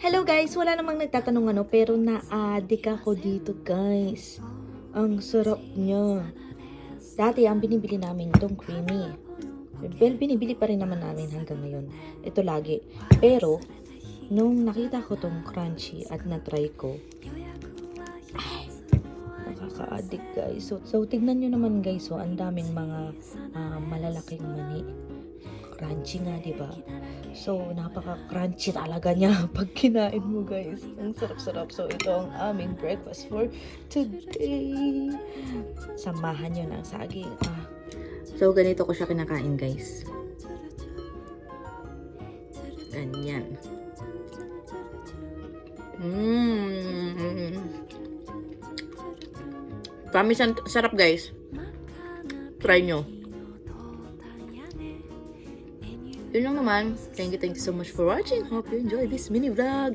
Hello guys! Wala namang nagtatanong pero na-addict ako dito guys. Ang sarap niya. Dati ang binibili namin itong creamy. Well, binibili pa rin naman namin hanggang ngayon. Ito lagi. Pero, nung nakita ko tong crunchy at na-try ko, ay, nakaka-addict guys. So tignan nyo naman guys, ang daming mga malalaking mani. Crunchy nga, di ba? So, napaka-crunchy talaga niya pag kinain mo, guys. Ang sarap-sarap. So, ito ang aming breakfast for today. Samahan nyo ng saging. So, ganito ko siya kinakain, guys. Ganyan. Promise, sarap, guys. Try nyo. Yun lang naman. Thank you so much for watching. Hope you enjoy this mini vlog.